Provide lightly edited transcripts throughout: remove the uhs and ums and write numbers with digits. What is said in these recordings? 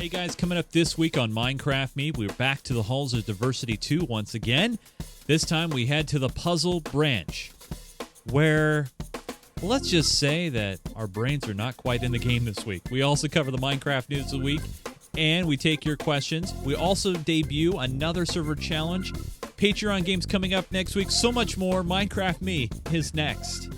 Hey guys, coming up this week on Minecraft Me, we're back to the halls of Diversity 2 once again. This time we head to the puzzle branch, where, well, let's just say that our brains are not quite in the game this week. We also cover the Minecraft news of the week, and we take your questions. We also debut another server challenge. Patreon games coming up next week. So much more. Minecraft Me is next.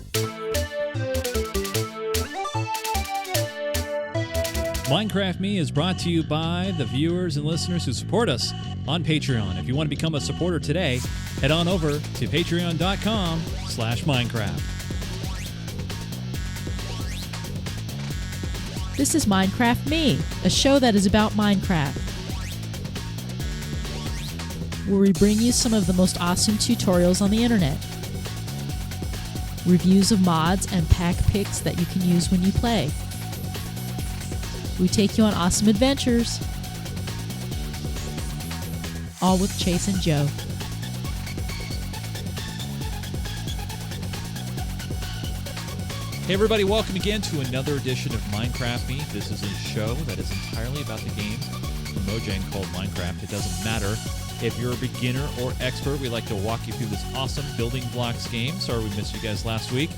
Minecraft Me is brought to you by the viewers and listeners who support us on Patreon. If you want to become a supporter today, head on over to patreon.com/Minecraft. This is Minecraft Me, a show that is about Minecraft, where we bring you some of the most awesome tutorials on the internet, reviews of mods and pack picks that you can use when you play. We take you on awesome adventures, all with Chase and Joe. Hey everybody, welcome again to another edition of Minecraft Me. This is a show that is entirely about the game from Mojang called Minecraft. It doesn't matter if you're a beginner or expert. We like to walk you through this awesome building blocks game. Sorry we missed you guys last week.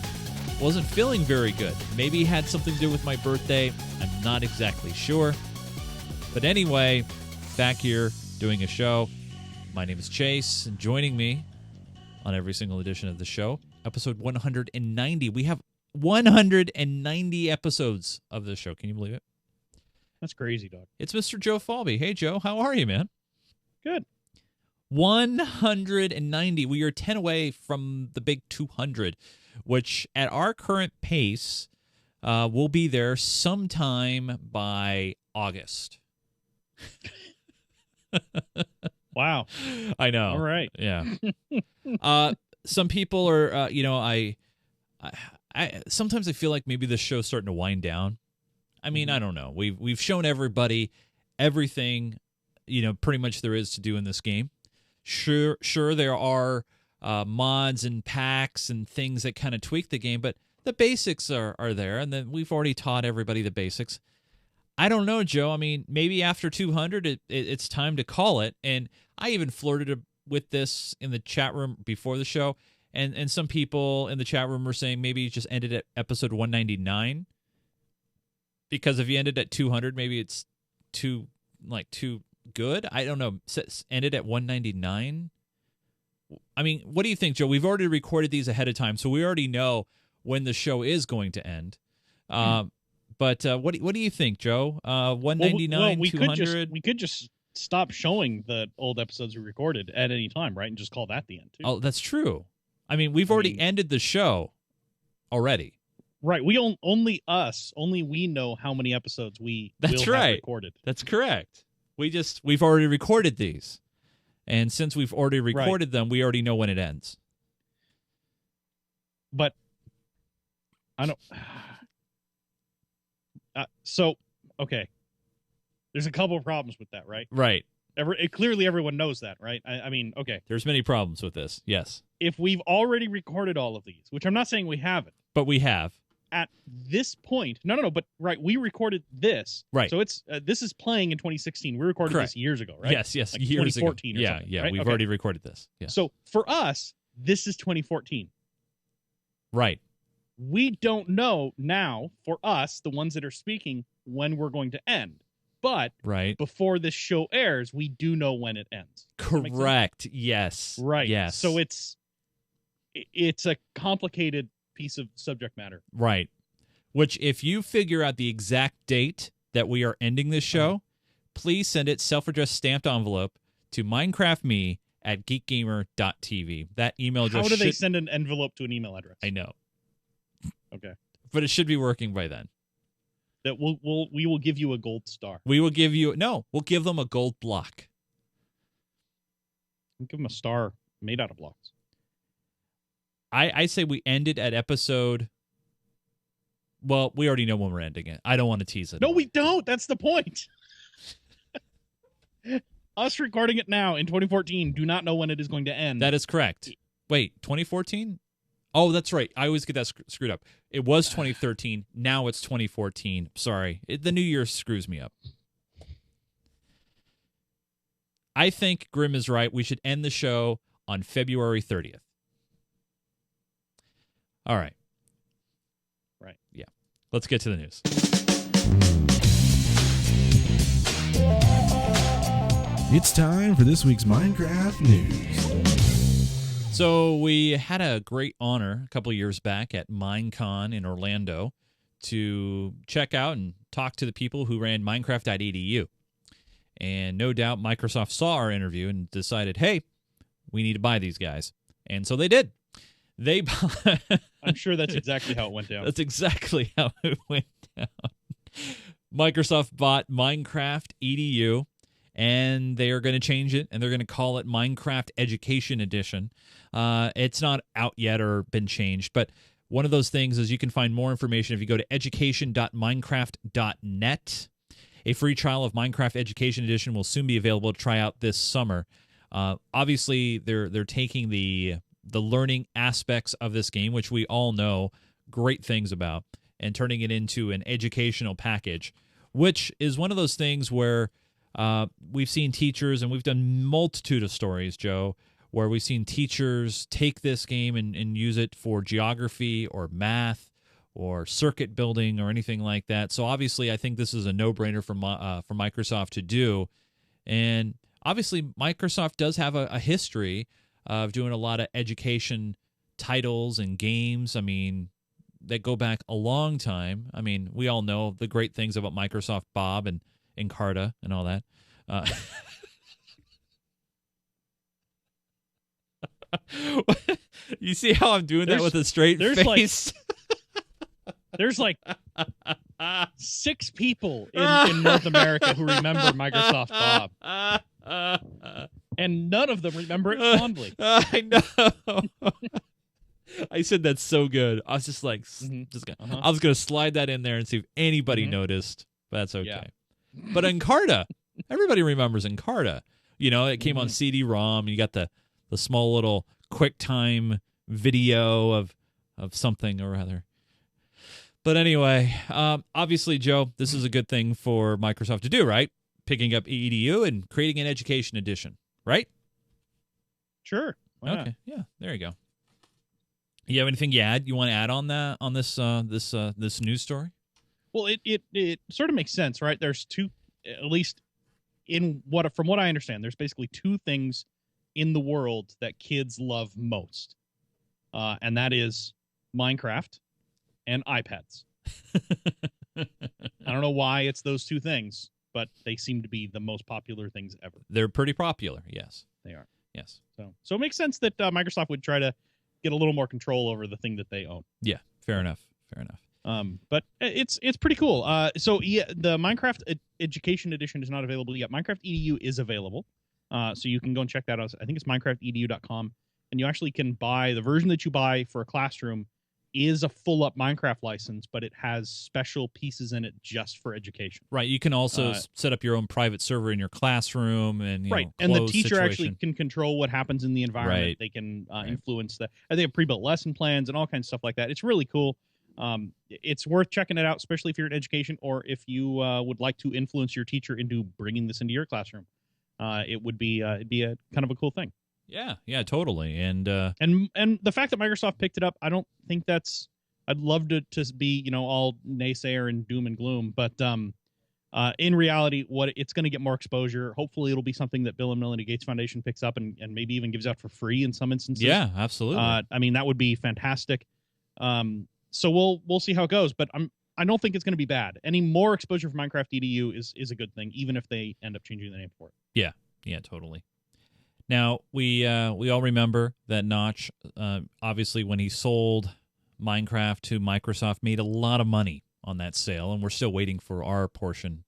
Wasn't feeling very good. Maybe it had something to do with my birthday. I'm not exactly sure. But anyway, back here doing a show. My name is Chase, and joining me on every single edition of the show, episode 190. We have 190 episodes of the show. Can you believe it? That's crazy, dog. It's Mr. Joe Falby. Hey, Joe. How are you, man? Good. 190. We are 10 away from the big 200, which at our current pace will be there sometime by August. Wow. I know. All right. Yeah. Some people are, I sometimes I feel like maybe the show's starting to wind down. I mean, I don't know. We've shown everybody everything, pretty much there is to do in this game. Sure, there are mods and packs and things that kind of tweak the game, but the basics are there, and then we've already taught everybody the basics. I don't know, Joe. I mean, maybe after 200, it's time to call it. And I even flirted with this in the chat room before the show, and some people in the chat room were saying maybe you just ended at episode 199, because if you ended at 200, maybe it's too good. I don't know. Ended at 199. I mean, what do you think, Joe? We've already recorded these ahead of time, so we already know when the show is going to end. But what do you think, Joe? 199, 200? We could just stop showing the old episodes we recorded at any time, right? And just call that the end, too. Oh, that's true. I mean, we've already ended the show already. Right. Only we know how many episodes we have recorded. That's correct. We've already recorded these. And since we've already recorded them, we already know when it ends. But I don't. Okay. There's a couple of problems with that, right? Right. Clearly, everyone knows that, right? I mean, okay. There's many problems with this. Yes. If we've already recorded all of these, which I'm not saying we haven't, but we have. At this point, no, but right, we recorded this, right? So it's this is playing in 2016. We recorded this years ago, right? Yes, like years 2014 ago. Or something, yeah. Right? We've already recorded this. Yeah. So for us, this is 2014. Right. We don't know now, for us, the ones that are speaking, when we're going to end. But before this show airs, we do know when it ends. Correct. Yes. Right. Yes. So it's a complicated piece of subject matter. Right. Which, if you figure out the exact date that we are ending this show, please send it self-addressed stamped envelope to minecraftme@geekgamer.tv. That email address. How do they send an envelope to an email address? I know. Okay. But it should be working by then. That we will give you a gold star. We'll give them a gold block. We'll give them a star made out of blocks. I say we end it at episode. Well, we already know when we're ending it. I don't want to tease it. No, we don't. That's the point. Us recording it now in 2014 do not know when it is going to end. That is correct. Wait, 2014? Oh, that's right. I always get that screwed up. It was 2013. Now it's 2014. Sorry. The new year screws me up. I think Grim is right. We should end the show on February 30th. All right. Right. Yeah. Let's get to the news. It's time for this week's Minecraft news. So we had a great honor a couple of years back at Minecon in Orlando to check out and talk to the people who ran Minecraft.edu. And no doubt Microsoft saw our interview and decided, hey, we need to buy these guys. And so they did. I'm sure that's exactly how it went down. That's exactly how it went down. Microsoft bought Minecraft.edu, and they are going to change it, and they're going to call it Minecraft Education Edition. It's not out yet or been changed, but one of those things is you can find more information if you go to education.minecraft.net. A free trial of Minecraft Education Edition will soon be available to try out this summer. Obviously, they're taking the learning aspects of this game, which we all know great things about, and turning it into an educational package, which is one of those things where we've seen teachers, and we've done multitude of stories, Joe, where we've seen teachers take this game and use it for geography or math or circuit building or anything like that. So obviously, I think this is a no-brainer for Microsoft to do. And obviously, Microsoft does have a history of doing a lot of education titles and games. I mean, that go back a long time. I mean, we all know the great things about Microsoft Bob and Encarta and all that. You see how I'm doing that with a straight face? There's like 6 people in North America who remember Microsoft Bob. And none of them remember it fondly. I know. I said that's so good. I was just like, I was going to slide that in there and see if anybody noticed. But that's okay. Yeah. But Encarta, everybody remembers Encarta. You know, it came on CD-ROM. You got the small little QuickTime video of something or other. But anyway, obviously, Joe, this is a good thing for Microsoft to do, right? Picking up EDU and creating an education edition, right? Sure. Why not? Yeah, there you go. You have anything you want to add on that, on this this news story? Well, it sort of makes sense, right? There's two, at least from what I understand, there's basically 2 things in the world that kids love most, and that is Minecraft and iPads. I don't know why it's those 2 things, but they seem to be the most popular things ever. They're pretty popular, yes. They are. Yes. So it makes sense that Microsoft would try to get a little more control over the thing that they own. Yeah, fair enough. But it's pretty cool. So yeah, the Minecraft Education Edition is not available yet. Minecraft EDU is available. So you can go and check that out. I think it's minecraftedu.com, and you actually can buy the version that you buy for a classroom is a full-up Minecraft license, but it has special pieces in it just for education. Right. You can also set up your own private server in your classroom, and and the teacher actually can control what happens in the environment. Right. They can influence the. They have pre-built lesson plans and all kinds of stuff like that. It's really cool. It's worth checking it out, especially if you're in education or if you would like to influence your teacher into bringing this into your classroom. It would be it'd be a kind of a cool thing. Yeah, totally. And the fact that Microsoft picked it up, I don't think that's. I'd love to be all naysayer and doom and gloom, but in reality, it's going to get more exposure. Hopefully, it'll be something that Bill and Melinda Gates Foundation picks up and maybe even gives out for free in some instances. Yeah, absolutely. I mean, that would be fantastic. So we'll see how it goes, but I don't think it's going to be bad. Any more exposure for Minecraft EDU is a good thing, even if they end up changing the name for it. Yeah, totally. Now, we all remember that Notch, obviously, when he sold Minecraft to Microsoft, made a lot of money on that sale, and we're still waiting for our portion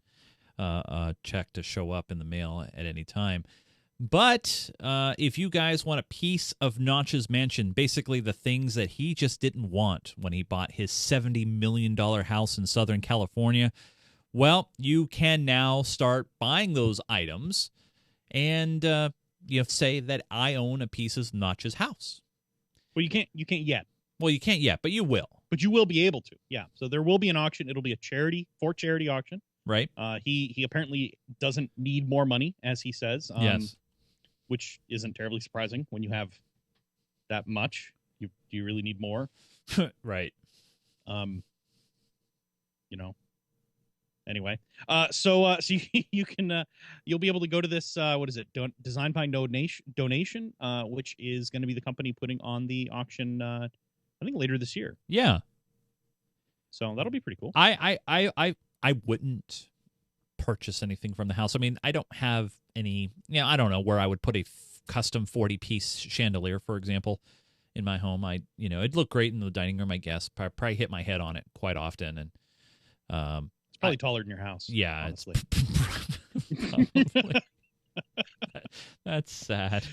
check to show up in the mail at any time. But if you guys want a piece of Notch's mansion, basically the things that he just didn't want when he bought his $70 million house in Southern California, well, you can now start buying those items and say that I own a piece of Notch's house. Well, you can't yet. Well, you can't yet, but you will. But you will be able to. Yeah. So there will be an auction. It'll be a charity auction. Right. He apparently doesn't need more money, as he says. Yes. Which isn't terribly surprising when you have that much. Do you really need more? Right. Anyway, so you can you'll be able to go to this what is it? Design by donation, which is going to be the company putting on the auction. I think later this year. Yeah. So that'll be pretty cool. I wouldn't purchase anything from the house. I mean, I don't have any. I don't know where I would put a custom 40-piece chandelier, for example, in my home. It'd look great in the dining room, I guess. Probably hit my head on it quite often, and it's probably taller than your house. Yeah, honestly. Probably. That's sad.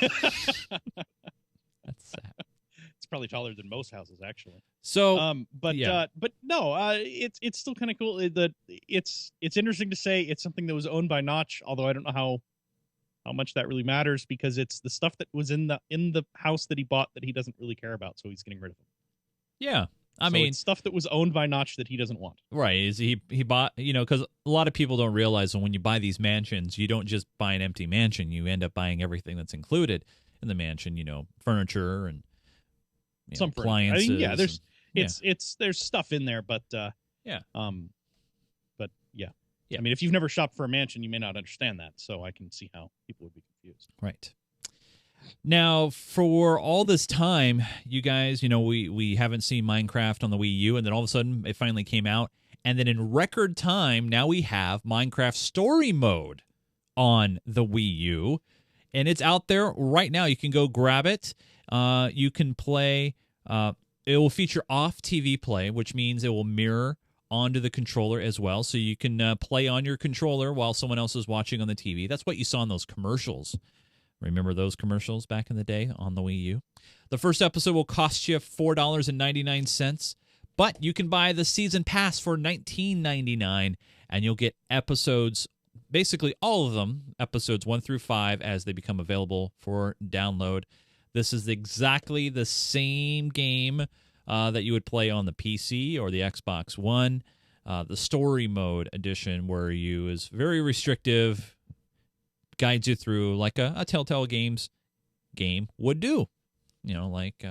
That's sad. It's probably taller than most houses, actually. So, but no, it's still kind of cool. It's interesting to say it's something that was owned by Notch, although I don't know how much that really matters, because it's the stuff that was in the house that he bought that he doesn't really care about, so he's getting rid of it. Yeah. I So mean, it's stuff that was owned by Notch that he doesn't want. Right. Is he bought, because a lot of people don't realize that when you buy these mansions, you don't just buy an empty mansion. You end up buying everything that's included in the mansion, furniture and some appliances. I mean, yeah, there's stuff in there, but yeah. But yeah. Yeah. I mean, if you've never shopped for a mansion, you may not understand that, so I can see how people would be confused. Right. Now, for all this time, you guys, we haven't seen Minecraft on the Wii U, and then all of a sudden it finally came out. And then in record time, now we have Minecraft Story Mode on the Wii U, and it's out there right now. You can go grab it. You can play. It will feature off-TV play, which means it will mirror onto the controller as well, so you can play on your controller while someone else is watching on the TV. That's what you saw in those commercials. Remember those commercials back in the day on the Wii U? The first episode will cost you $4.99, but you can buy the season pass for $19.99, and you'll get episodes, basically all of them, episodes 1 through 5, as they become available for download. This is exactly the same game that you would play on the PC or the Xbox One. The Story Mode edition, where you is very restrictive, guides you through like a Telltale Games game would do, like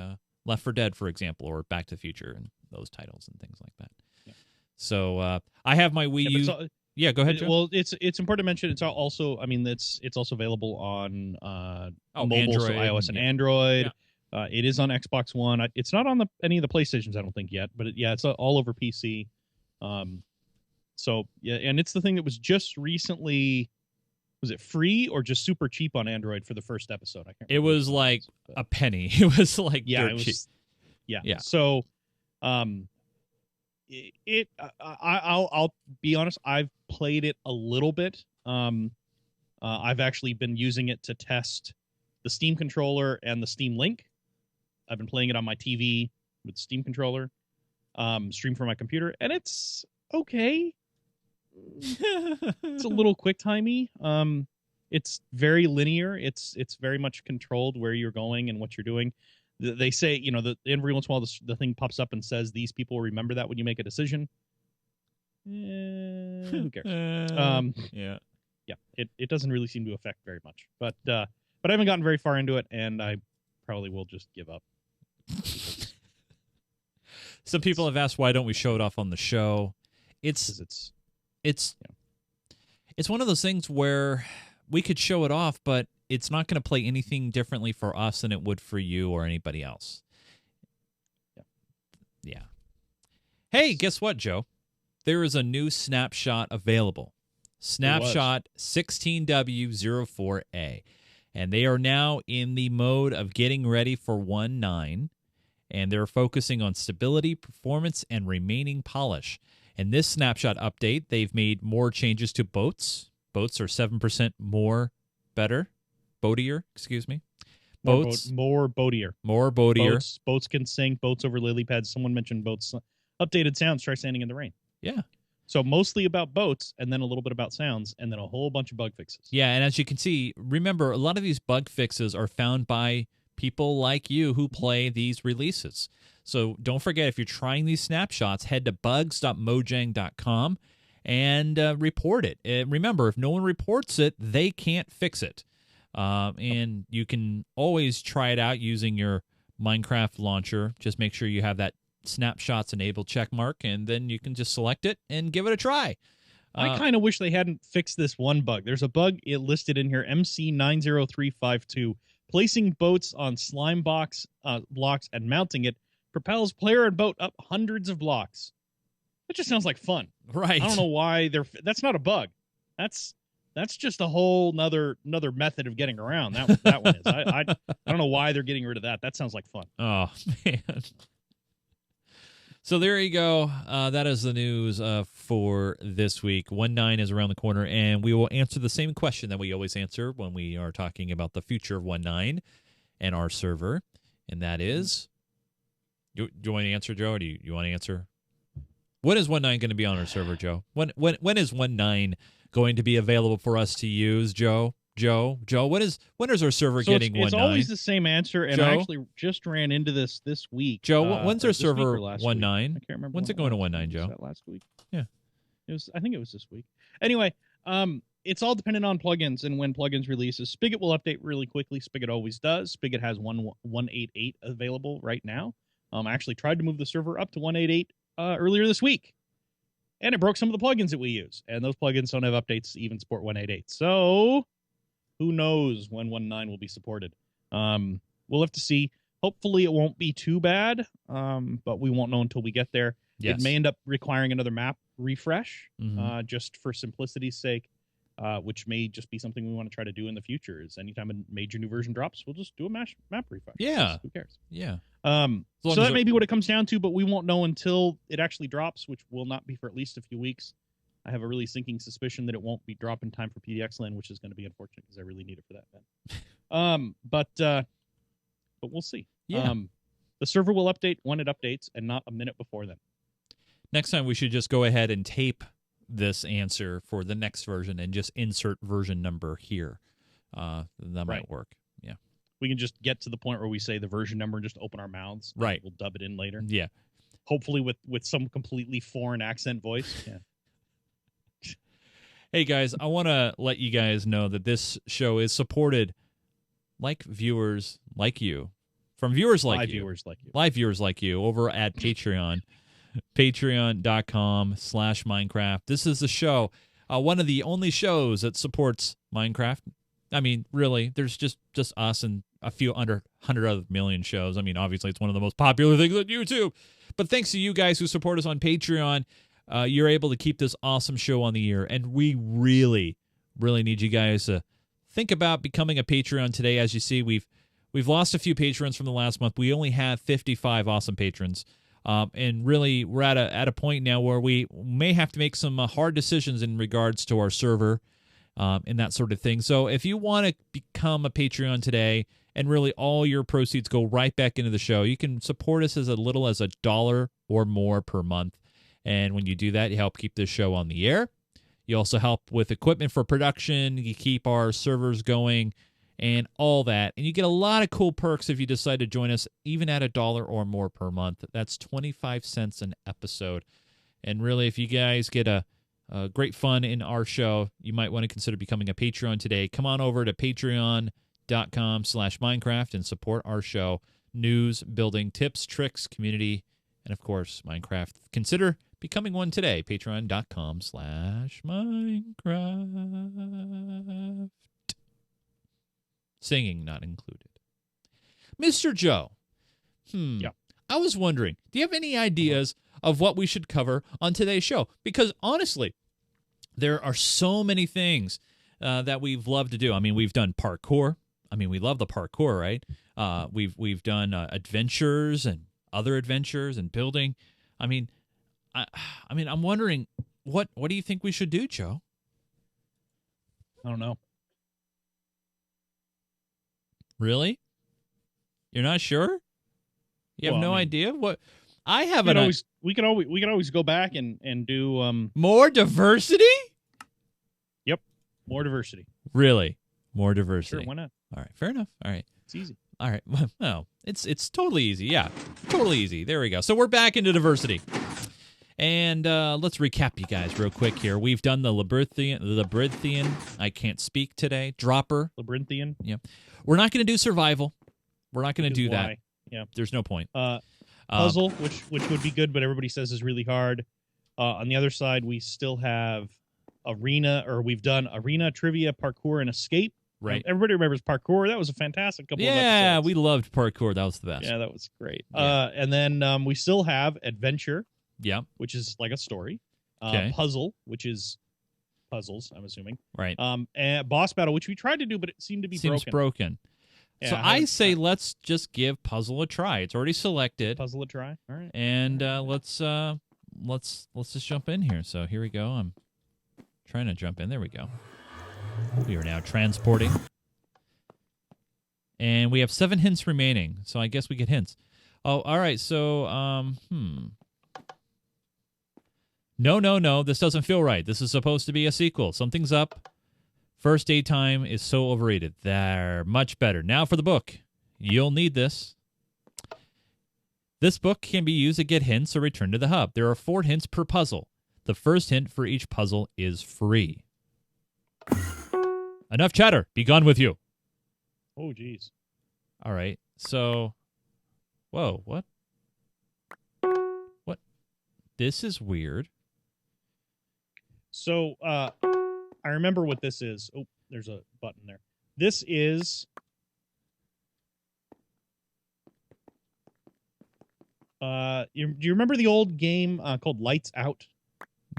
Left 4 Dead, for example, or Back to the Future, and those titles and things like that. Yeah. So I have my Wii U. Yeah, go ahead, Joe. Well, it's important to mention it's also. I mean, it's also available on mobile, Android, so iOS and Android. Yeah. It is on Xbox One. It's not on any of the PlayStations, I don't think yet, but it's all over PC. So yeah, and it's the thing that was just recently. Was it free or just super cheap on Android for the first episode? I can't. It was like a penny. It was like dirt cheap. Yeah. So, I'll be honest. I've played it a little bit. I've actually been using it to test the Steam controller and the Steam Link. I've been playing it on my TV with the Steam controller, stream from my computer, and it's okay. It's a little quick-timey. It's very linear. It's very much controlled where you're going and what you're doing. They say, every once in a while the thing pops up and says these people remember that when you make a decision. Who cares? Yeah. It doesn't really seem to affect very much. But I haven't gotten very far into it, and I probably will just give up. Some people have asked, why don't we show it off on the show? It's one of those things where we could show it off, but it's not going to play anything differently for us than it would for you or anybody else. Yeah. Hey, guess what, Joe? There is a new Snapshot available. Snapshot 16W04A. And they are now in the mode of getting ready for 1.9. And they're focusing on stability, performance, and remaining polish. In this Snapshot update, they've made more changes to boats. Boats are 7% more better. Boatier, excuse me. Boats. More boatier. More boatier. Boats can sink. Boats over lily pads. Someone mentioned boats. Updated sounds. Try standing in the rain. Yeah. So mostly about boats, and then a little bit about sounds, and then a whole bunch of bug fixes. Yeah, and as you can see, remember, a lot of these bug fixes are found by people like you who play these releases. So don't forget, if you're trying these snapshots, head to bugs.mojang.com and report it. Remember, if no one reports it, they can't fix it. And you can always try it out using your Minecraft launcher. Just make sure you have that snapshots enabled check mark, and then you can just select it and give it a try. I kind of wish they hadn't fixed this one bug. There's a bug listed in here, MC90352. Placing boats on slime blocks and mounting it propels player and boat up hundreds of blocks. That just sounds like fun. Right. I don't know why that's not a bug. That's just a whole another method of getting around. That one is. I don't know why they're getting rid of that. That sounds like fun. Oh, man. So there you go. That is the news for this week. 1.9 is around the corner, and we will answer the same question that we always answer when we are talking about the future of 1.9 and our server, and that is... Do you want to answer, Joe, or do you want to answer? When is 1.9 going to be on our server, Joe? When is 1.9 going to be available for us to use, Joe? When is our server getting 1.9? It's always the same answer, and Joe? I actually just ran into this week. Joe, when's our server 1.9? I can't remember. When's it going to 1.9, Joe? Was that last week? Yeah. I think it was this week. Anyway, it's all dependent on plugins and when plugins releases. Spigot will update really quickly. Spigot always does. Spigot has 1.88 available right now. I actually tried to move the server up to 1.88 earlier this week, and it broke some of the plugins that we use, and those plugins don't have updates to even support 1.88. So who knows when 1.9 will be supported? We'll have to see. Hopefully it won't be too bad, but we won't know until we get there. Yes. It may end up requiring another map refresh, Mhm. just for simplicity's sake, which may just be something we want to try to do in the future. Is anytime a major new version drops, we'll just do a map refresh. Yeah. Who cares? Yeah. So as that it- may be what it comes down to, but we won't know until it actually drops, which will not be for at least a few weeks. I have a really sinking suspicion that it won't be dropped in time for PDX Land, which is going to be unfortunate because I really need it for that event. But we'll see. Yeah. The server will update when it updates, and not a minute before then. Next time we should just go ahead and tape this answer for the next version and just insert version number here. That might Right. work. Yeah. We can just get to the point where we say the version number and just open our mouths. Right. We'll dub it in later. Yeah. Hopefully with some completely foreign accent voice. Yeah. Hey, guys, I want to let you guys know that this show is supported like viewers like you, from viewers like Live you. viewers like you. Live viewers like you over at Patreon, patreon.com/Minecraft. This is the show, one of the only shows that supports Minecraft. I mean, really, there's just us and a few under 100 other million shows. I mean, obviously, it's one of the most popular things on YouTube. But thanks to you guys who support us on Patreon, you're able to keep this awesome show on the air. And we really, really need you guys to think about becoming a Patreon today. As you see, we've lost a few patrons from the last month. We only have 55 awesome patrons. And really, we're at a point now where we may have to make some hard decisions in regards to our server and that sort of thing. So if you want to become a Patreon today, and really all your proceeds go right back into the show, you can support us as little as $1 or more per month. And when you do that, you help keep this show on the air. You also help with equipment for production. You keep our servers going and all that. And you get a lot of cool perks if you decide to join us, even at $1 or more per month. That's 25 cents an episode. And really, if you guys get a great fun in our show, you might want to consider becoming a Patreon today. Come on over to patreon.com/Minecraft and support our show. News, building, tips, tricks, community, and of course, Minecraft. Consider becoming one today. Patreon.com/Minecraft. Singing not included. Mr. Joe. Yeah. I was wondering, do you have any ideas of what we should cover on today's show? Because honestly, there are so many things that we've loved to do. I mean, we've done parkour. I mean, we love the parkour, right? We've done adventures and other adventures and building. I mean, I'm wondering, what do you think we should do, Joe? I don't know. Really? You're not sure? You have Well, no I mean, idea? What? I have we could always go back and do more diversity? Yep, more diversity. Really? More diversity. Sure, why not? All right, fair enough. All right. It's easy. All right. Well, it's totally easy. Yeah, totally easy. There we go. So we're back into diversity. And let's recap you guys real quick here. We've done the Labyrinthian, I can't speak today, Dropper. Labyrinthian. Yeah. We're not going to do survival. We're not going to do that. Why? Yeah. There's no point. Puzzle, which would be good, but everybody says is really hard. On the other side, we still have arena, or we've done arena, trivia, parkour, and escape. Right. Everybody remembers parkour. That was a fantastic couple of episodes. Yeah, we loved parkour. That was the best. Yeah, that was great. Yeah. And then we still have adventure, Yeah. which is like a story. Okay. Puzzle, which is puzzles, I'm assuming. Right. And boss battle, which we tried to do, but it seemed to be Seems broken. Yeah, So I say let's just give puzzle a try. It's already selected. Puzzle a try. All right. And let's just jump in here. So here we go. I'm trying to jump in. There we go. We are now transporting. And we have 7 hints remaining. So I guess we get hints. Oh, all right. So No, this doesn't feel right. This is supposed to be a sequel. Something's up. First daytime is so overrated. They're much better. Now for the book. You'll need this. This book can be used to get hints or return to the hub. There are 4 hints per puzzle. The first hint for each puzzle is free. Enough chatter. Be gone with you. Oh, geez. All right. So, whoa, what? What? This is weird. So, I remember what this is. Oh, there's a button there. This is... do you remember the old game called Lights Out?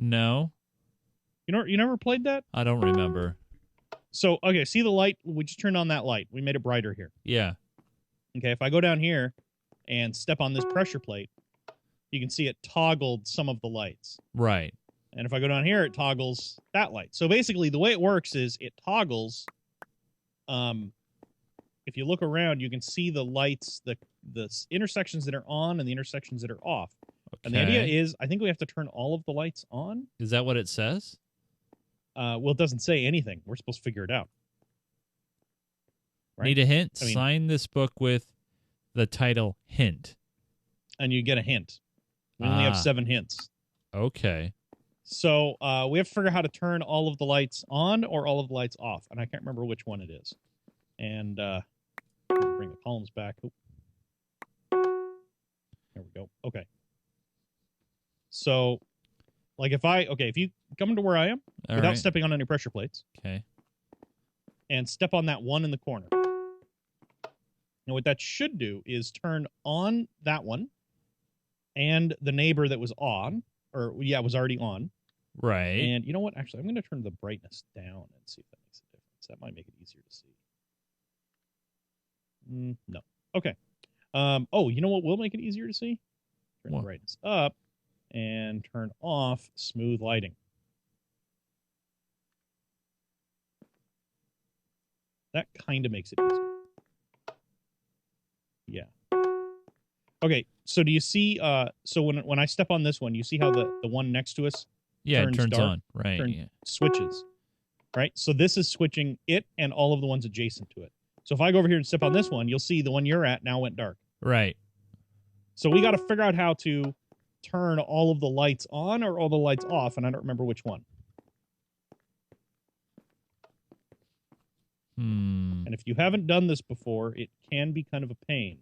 No, You never played that? I don't remember. So, okay, see the light? We just turned on that light. We made it brighter here. Yeah. Okay, if I go down here and step on this pressure plate, you can see it toggled some of the lights. Right. And if I go down here, it toggles that light. So basically, the way it works is it toggles. If you look around, you can see the lights, the intersections that are on and the intersections that are off. Okay. And the idea is, I think we have to turn all of the lights on. Is that what it says? Well, it doesn't say anything. We're supposed to figure it out. Right? Need a hint? I mean- Sign this book with the title Hint. And you get a hint. We only have 7 hints. Okay. So we have to figure out how to turn all of the lights on or all of the lights off. And I can't remember which one it is. And bring the columns back. Oop. There we go. Okay. So, like if you come to where I am All without right. stepping on any pressure plates Okay. and step on that one in the corner. And what that should do is turn on that one and the neighbor that was on, was already on. Right. And you know what? Actually, I'm going to turn the brightness down and see if that makes a difference. That might make it easier to see. No. Okay. You know what will make it easier to see? Turn What? the brightness up and turn off smooth lighting. That kind of makes it easier. Yeah. Okay, so do you see so when I step on this one, you see how the one next to us Yeah, it turns turns dark, on. Right. turn- Yeah. switches? Right? So this is switching it and all of the ones adjacent to it. So if I go over here and step on this one, you'll see the one you're at now went dark. Right. So we got to figure out how to turn all of the lights on or all the lights off, and I don't remember which one. Hmm. And if you haven't done this before, it can be kind of a pain.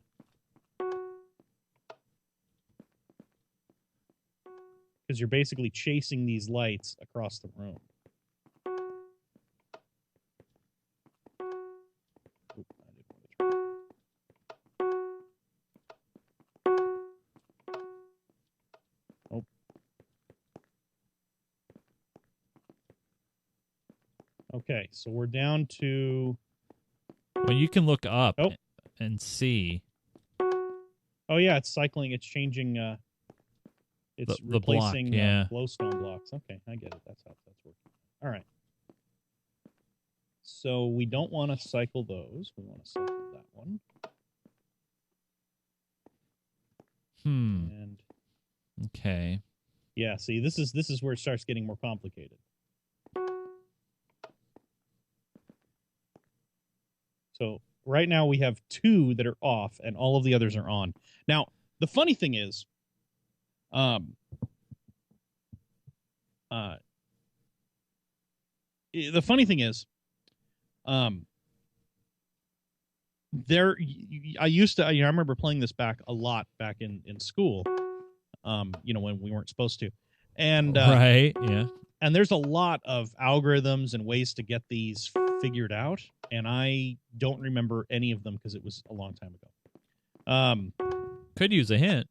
Because you're basically chasing these lights across the room. Oop, I didn't know which one. Oh. Okay, so we're down to... Well, you can look up Oh. and see Oh, yeah, it's cycling. It's changing... It's The block, replacing yeah. glowstone blocks. Okay, I get it. That's how that's working. All right. So we don't want to cycle those. We want to cycle that one. And Okay. yeah, see, this is where it starts getting more complicated. So right now we have 2 that are off, and all of the others are on. Now the funny thing is, the funny thing is, there, I used to, I remember playing this back a lot back in school, when we weren't supposed to. And right, yeah. And there's a lot of algorithms and ways to get these figured out, and I don't remember any of them because it was a long time ago. Could use a hint.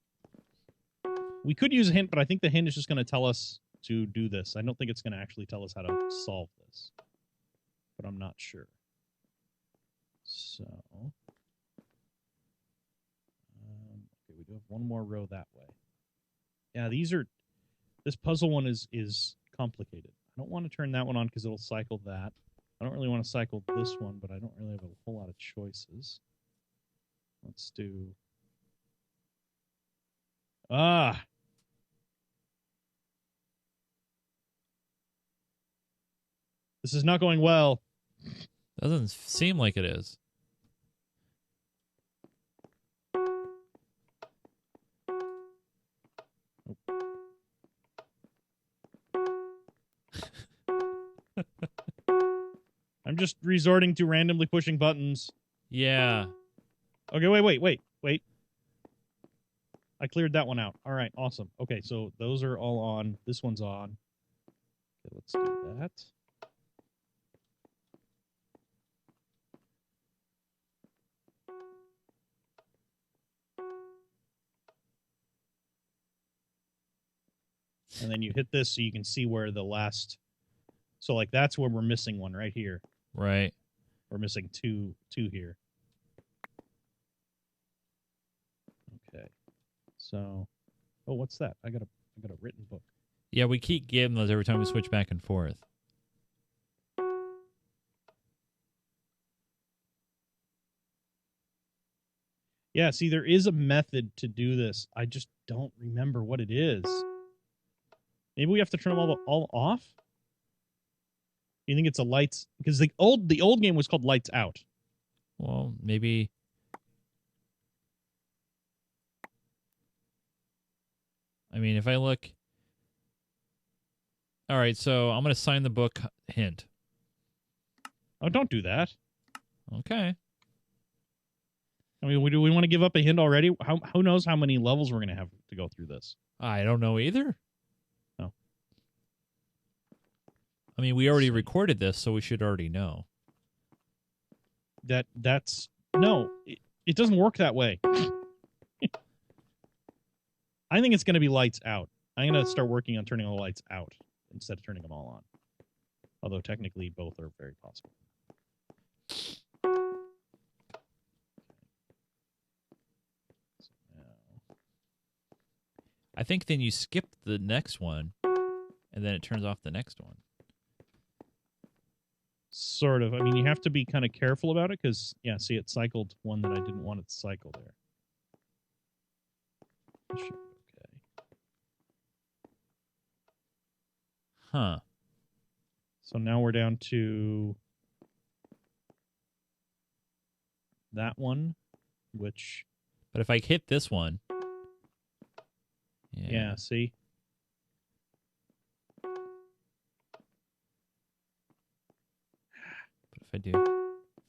We could use a hint, but I think the hint is just going to tell us to do this. I don't think it's going to actually tell us how to solve this, but I'm not sure. So, okay, we do have one more row that way. Yeah, this puzzle one is complicated. I don't want to turn that one on because it'll cycle that. I don't really want to cycle this one, but I don't really have a whole lot of choices. Let's do... This is not going well. Doesn't seem like it is. I'm just resorting to randomly pushing buttons. Yeah. Okay, wait. I cleared that one out. All right, awesome. Okay, so those are all on. This one's on. Okay, let's do that. And then you hit this so you can see where the last... So, like, that's where we're missing one right here. Right. We're missing two here. Okay. So, oh, what's that? I got a written book. Yeah, we keep getting those every time we switch back and forth. Yeah, see, there is a method to do this. I just don't remember what it is. Maybe we have to turn them all off? You think it's a lights... Because the old game was called Lights Out. Well, maybe... I mean, if I look... All right, so I'm going to sign the book hint. Oh, don't do that. Okay. I mean, do we want to give up a hint already? Who knows how many levels we're going to have to go through this? I don't know either. No. I mean, we already recorded this, so we should already know. That's... No, it doesn't work that way. I think it's going to be lights out. I'm going to start working on turning all the lights out instead of turning them all on. Although technically both are very possible. So now... I think then you skip the next one, and then it turns off the next one. Sort of. I mean, you have to be kind of careful about it because, yeah, see, it cycled one that I didn't want it to cycle there. That should be okay. Huh. So now we're down to that one, which... But if I hit this one... Yeah, see? But if I do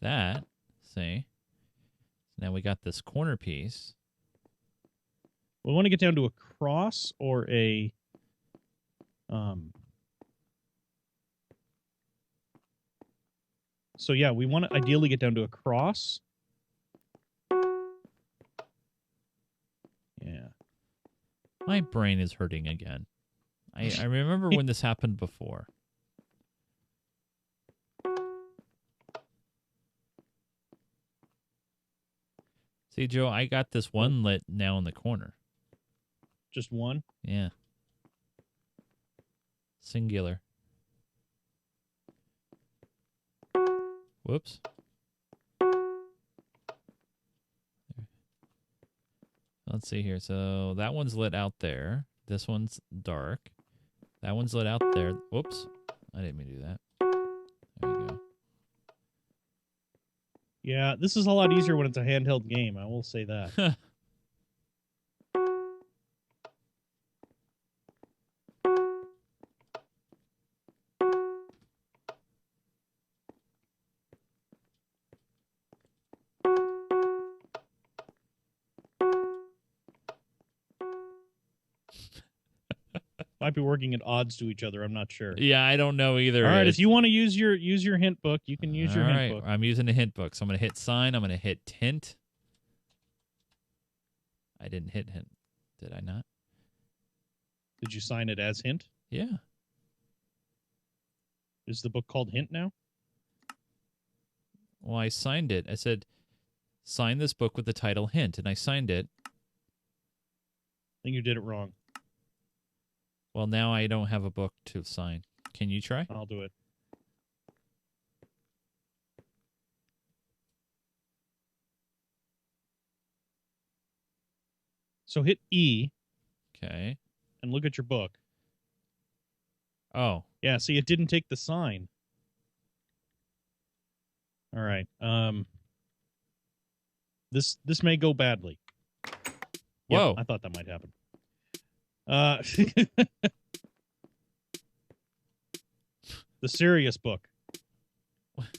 that, see? Now we got this corner piece. We want to get down to a cross or a... So yeah, we want to ideally get down to a cross. Yeah. My brain is hurting again. I remember when this happened before. See, Joe, I got this one lit now in the corner. Just one? Yeah. Singular. Whoops. Let's see here. So that one's lit out there. This one's dark. That one's lit out there. Whoops. I didn't mean to do that. There you go. Yeah, this is a lot easier when it's a handheld game. I will say that. Might be working at odds to each other. I'm not sure. Yeah, I don't know either. All right, if you want to use your hint book, you can use your hint book. I'm using the hint book. So I'm going to hit sign. I'm going to hit hint. I didn't hit hint. Did I not? Did you sign it as hint? Yeah. Is the book called Hint now? Well, I signed it. I said, sign this book with the title Hint, and I signed it. I think you did it wrong. Well, now I don't have a book to sign. Can you try? I'll do it. So hit E. Okay. And look at your book. Oh. Yeah, see, it didn't take the sign. All right. This may go badly. Whoa. Yep, I thought that might happen. The serious book.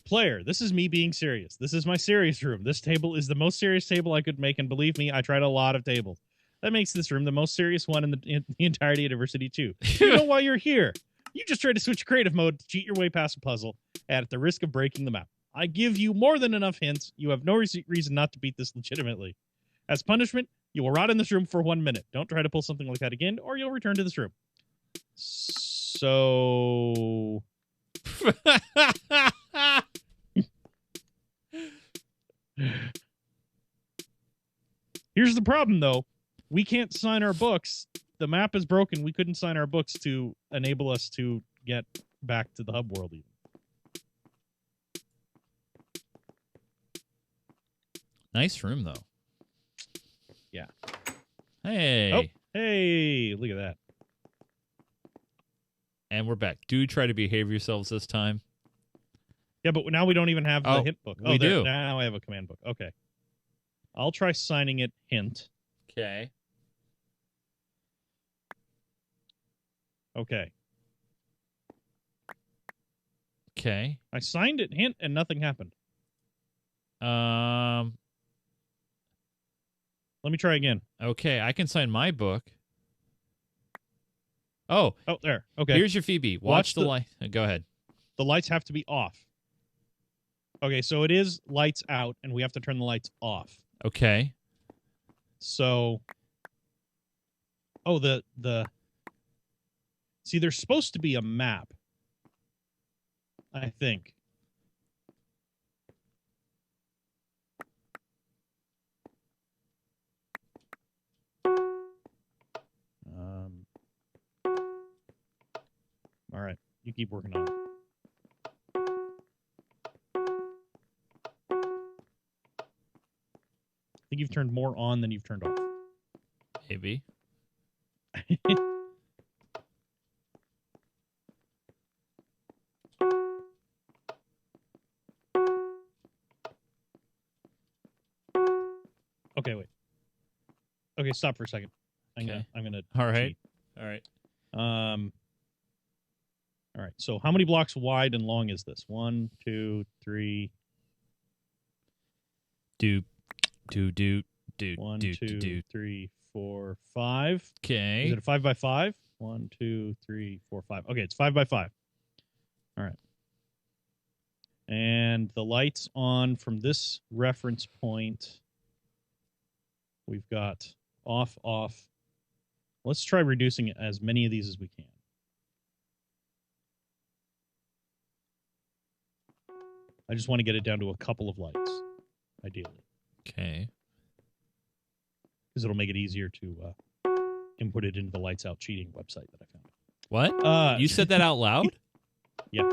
Player, this is me being serious. This is my serious room. This table is the most serious table I could make, and believe me, I tried a lot of tables. That makes this room the most serious one in the entirety of Diversity 2. You know why you're here. You just tried to switch creative mode to cheat your way past a puzzle at the risk of breaking the map. I give you more than enough hints. You have no reason not to beat this legitimately. As punishment, you will rot in this room for 1 minute. Don't try to pull something like that again, or you'll return to this room. So... Here's the problem, though. We can't sign our books. The map is broken. We couldn't sign our books to enable us to get back to the hub world even. Nice room, though. Yeah. Hey. Oh, hey, look at that. And we're back. Do try to behave yourselves this time. Yeah, but now we don't even have the hint book. We do. Now I have a command book. Okay. I'll try signing it hint. Okay. Okay. Okay. I signed it hint and nothing happened. Let me try again. Okay, I can sign my book. Oh, there. Okay. Here's your Phoebe. Watch the light. Go ahead. The lights have to be off. Okay, so it is lights out, and we have to turn the lights off. Okay. So, see, there's supposed to be a map, I think. All right, you keep working on it. I think you've turned more on than you've turned off. Maybe. Okay, wait. Okay, stop for a second. I'm gonna. All right. cheat. All right. All right. So, how many blocks wide and long is this? 1, 2, 3. Do. 1, 2, 3, 4, 5. Okay. Is it a 5 by 5? 1, 2, 3, 4, 5. Okay, it's 5 by 5. All right. And the lights on from this reference point. We've got off, off. Let's try reducing as many of these as we can. I just want to get it down to a couple of lights, ideally. Okay. Because it'll make it easier to input it into the lights out cheating website that I found. What? You said that out loud? Yeah.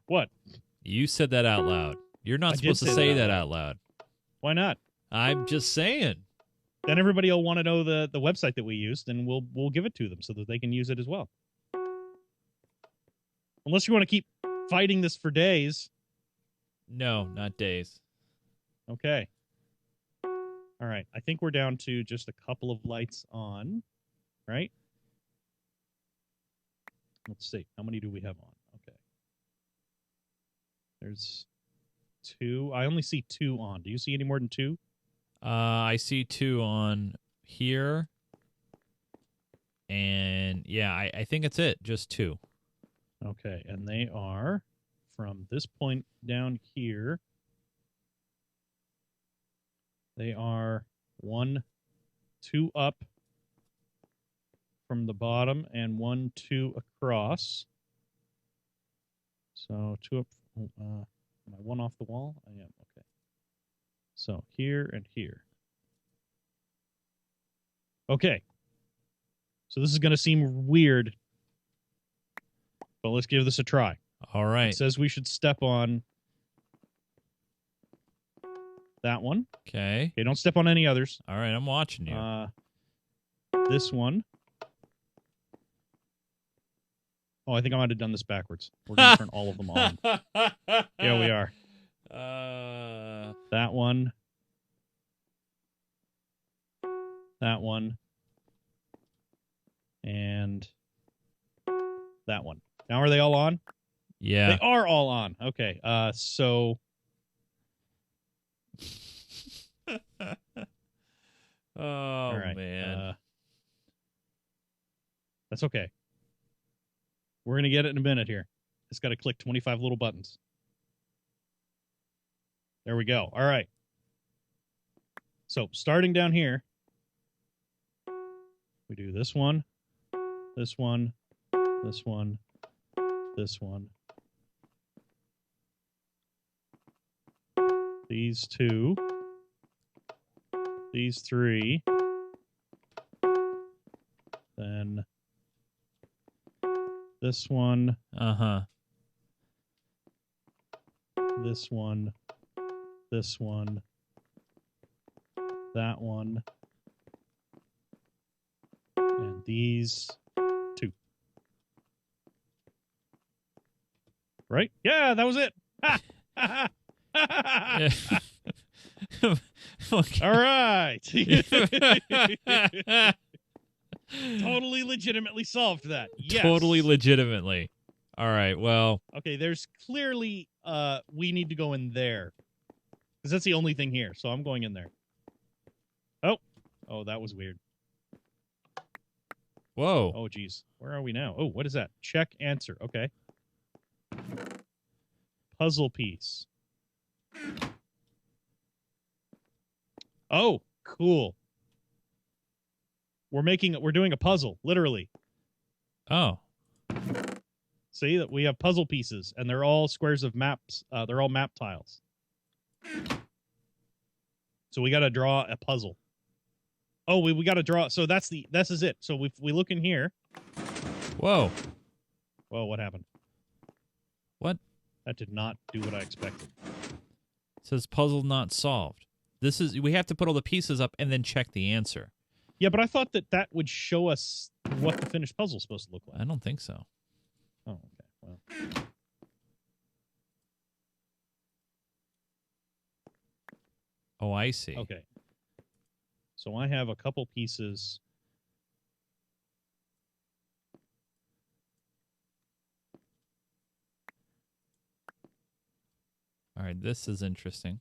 What? You said that out loud. You're not supposed to say that out loud. Why not? I'm just saying. Then everybody will want to know the website that we used, and we'll give it to them so that they can use it as well. Unless you want to keep fighting this for days. No, not days. Okay. All right. I think we're down to just a couple of lights on, right? Let's see. How many do we have on? Okay. There's 2. I only see 2 on. Do you see any more than 2? I see 2 on here. And yeah, I think it's it. Just 2. Okay, and they are from this point down here. They are 1, 2 up from the bottom and 1, 2 across. So 2 up. Am I 1 off the wall? I am. Okay. So here and here. Okay. So this is going to seem weird, but let's give this a try. All right. It says we should step on that one. Okay. Okay, don't step on any others. All right, I'm watching you. This one. Oh, I think I might have done this backwards. We're going to turn all of them on. Yeah, we are. That one. That one. And that one. Now are they all on? Yeah. They are all on. Okay. So oh, right. man. That's okay. We're going to get it in a minute here. It's got to click 25 little buttons. There we go. All right. So starting down here, we do this one, this one, this one, this one, these 2, these 3, then this one, Uh-huh. this one, this one, that one, and these 2. Right? Yeah, that was it. Okay. All right. Totally legitimately solved that. Yes. Totally legitimately. All right, well. Okay, there's clearly we need to go in there. Because that's the only thing here. So I'm going in there. Oh, that was weird. Whoa. Oh, geez. Where are we now? Oh, what is that? Check answer. Okay. Puzzle piece. Oh, cool. We're doing a puzzle, literally. Oh. See that we have puzzle pieces, and they're all squares of maps. They're all map tiles. So we got to draw a puzzle. Oh, we got to draw. So this is it. So we look in here. Whoa. Whoa, what happened? What? That did not do what I expected. It says puzzle not solved. We have to put all the pieces up and then check the answer. Yeah, but I thought that would show us what the finished puzzle's supposed to look like. I don't think so. Oh, okay. Well. Oh, I see. Okay. So I have a couple pieces. All right, this is interesting.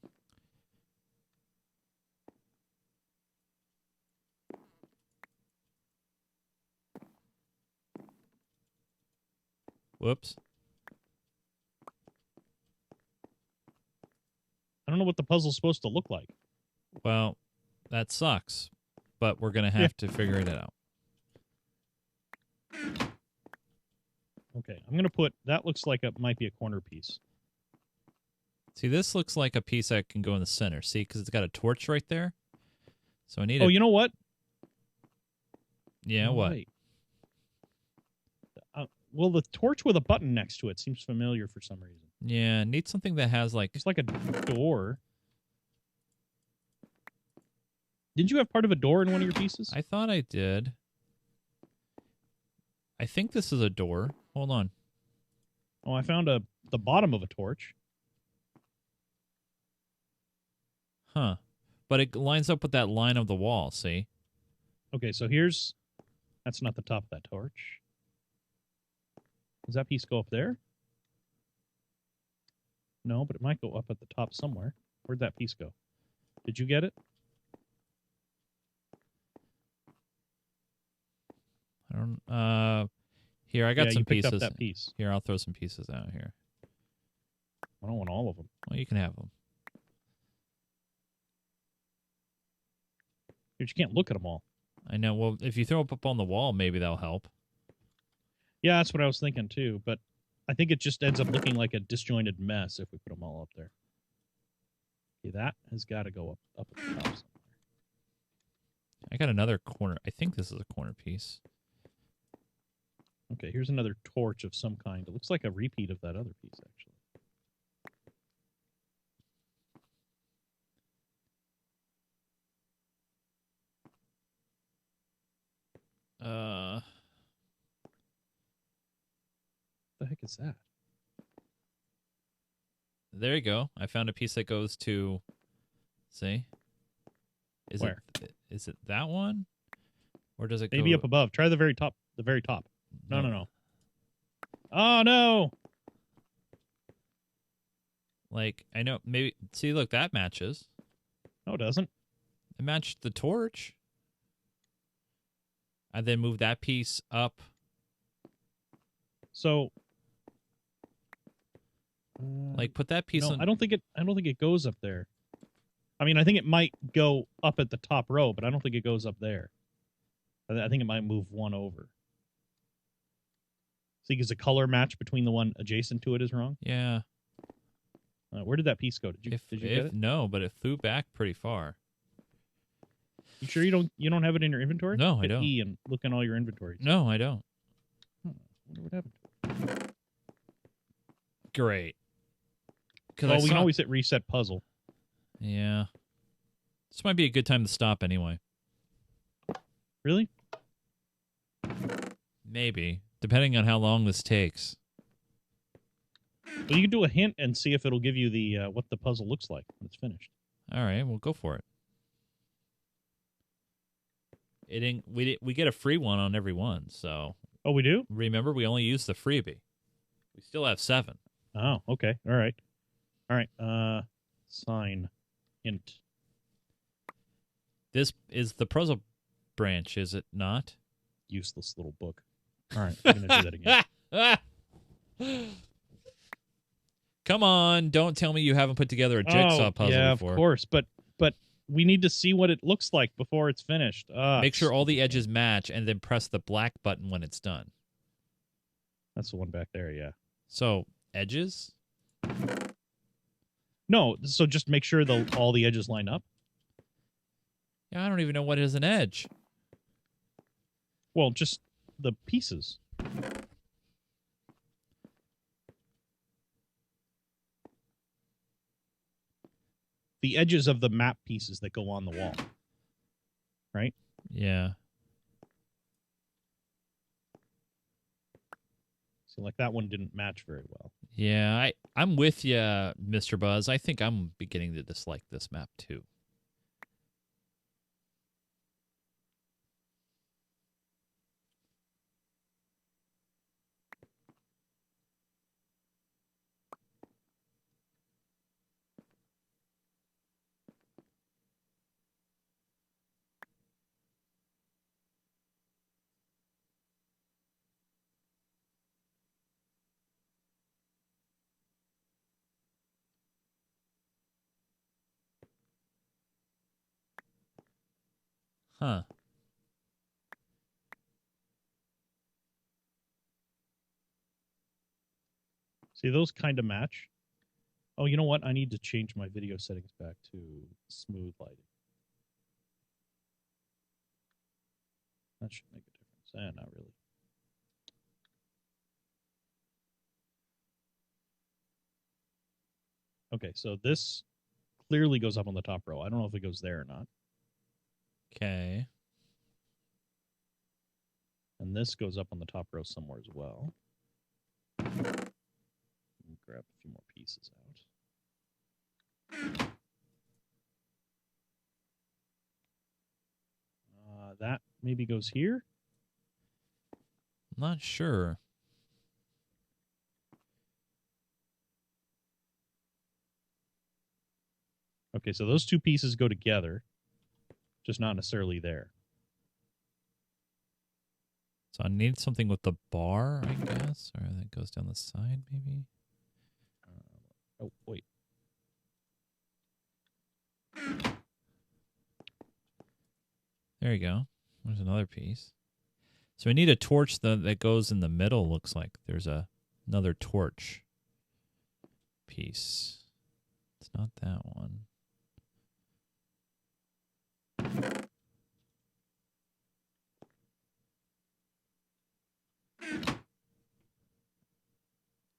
Whoops. I don't know what the puzzle's supposed to look like. Well, that sucks, but we're going to have to figure it out. Okay, I'm going to put, that looks like it might be a corner piece. See, this looks like a piece that can go in the center. See, because it's got a torch right there. So I need Oh, you know what? Yeah, Oh, what? wait. Well, the torch with a button next to it seems familiar for some reason. Yeah, need something that has like... It's like a door. Didn't you have part of a door in one of your pieces? I thought I did. I think this is a door. Hold on. Oh, I found the bottom of a torch. Huh. But it lines up with that line of the wall, see? Okay, so that's not the top of that torch. Does that piece go up there? No, but it might go up at the top somewhere. Where'd that piece go? Did you get it? don't. Here, I got Yeah, some you picked pieces. up that piece. Here, I'll throw some pieces out here. I don't want all of them. Well, you can have them. You can't look at them all. I know. Well, if you throw them up on the wall, maybe that'll help. Yeah, that's what I was thinking too. But I think it just ends up looking like a disjointed mess if we put them all up there. Okay, that has got to go up at the top somewhere. I got another corner. I think this is a corner piece. Okay, here's another torch of some kind. It looks like a repeat of that other piece, actually. What the heck is that? There you go. I found a piece that goes to. See? Where? Is it that one? Or does it Maybe go up above. Try the very top. The very top. No. Oh, no! Like, I know, maybe. See, look, that matches. No, it doesn't. It matched the torch. I then moved that piece up. So, Like, put that piece no, on. I don't think it goes up there. I mean, I think it might go up at the top row, but I don't think it goes up there. I think it might move one over. See, because the color match between the one adjacent to it is wrong. Yeah. Where did that piece go? Did you get it? No, but it flew back pretty far. You sure you don't have it in your inventory? No, I Hit don't. E and look in all your inventories. No, I don't. I wonder what happened. Great. Well, we can always hit reset puzzle. Yeah. This might be a good time to stop anyway. Really? Maybe. Depending on how long this takes. Well, you can do a hint and see if it'll give you the what the puzzle looks like when it's finished. All right, we'll go for it. We get a free one on every one, so. Oh, we do? Remember, we only used the freebie. We still have 7. Oh, okay. All right. Sign. Hint. This is the puzzle branch, is it not? Useless little book. All right, I'm going to do that again. Come on, don't tell me you haven't put together a jigsaw puzzle yeah, before. of course, but we need to see what it looks like before it's finished. Make sure all the edges match, and then press the black button when it's done. That's the one back there, yeah. So, edges? No, so just make sure all the edges line up. Yeah, I don't even know what is an edge. Well, just the pieces. The edges of the map pieces that go on the wall. Right? Yeah. So, like, that one didn't match very well. Yeah, I'm with you, Mr. Buzz. I think I'm beginning to dislike this map, too. Huh. See, those kind of match. Oh, you know what? I need to change my video settings back to smooth lighting. That should make a difference. Not really. Okay, so this clearly goes up on the top row. I don't know if it goes there or not. Okay. And this goes up on the top row somewhere as well. Grab a few more pieces out. That maybe goes here. I'm not sure. Okay, so those two pieces go together, just not necessarily there. So I need something with the bar, I guess, or that goes down the side, maybe. Oh, wait. There you go. There's another piece. So we need a torch that goes in the middle, looks like. There's another torch piece. It's not that one.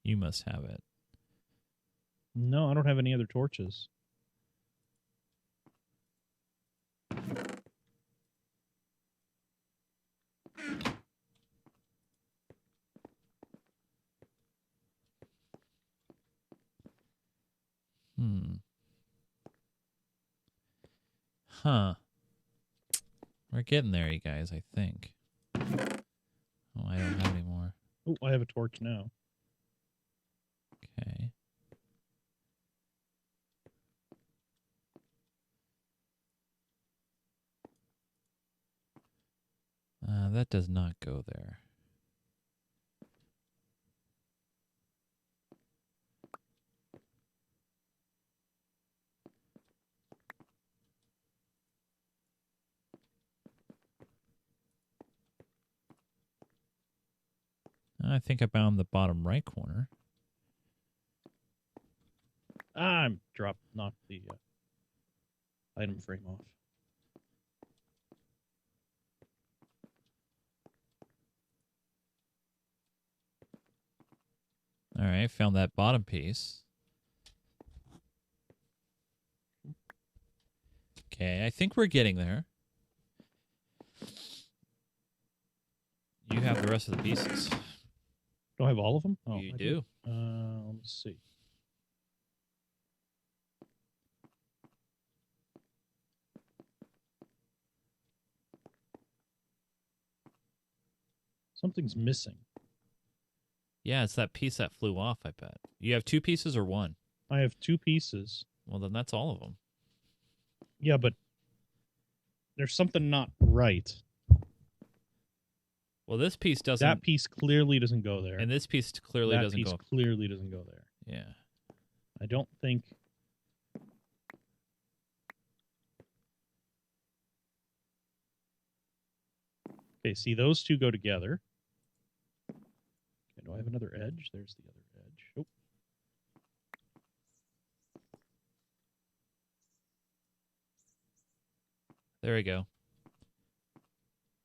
You must have it. No, I don't have any other torches. Huh. We're getting there, you guys, I think. Oh, I don't have any more. Oh, I have a torch now. Okay. That does not go there. I think I found the bottom right corner. I'm knocked the item frame off. All right, found that bottom piece. Okay, I think we're getting there. You have the rest of the pieces. Do I have all of them? Oh, You I do. Let me see. Something's missing. Yeah, it's that piece that flew off, I bet. You have 2 pieces or 1? I have 2 pieces. Well, then that's all of them. Yeah, but there's something not right. Well, this piece doesn't. That piece clearly doesn't go there. And this piece clearly that doesn't piece go. clearly doesn't go there. Yeah. I don't think. Okay, see, those two go together. Okay, do I have another edge? There's the other edge. Oh. There we go.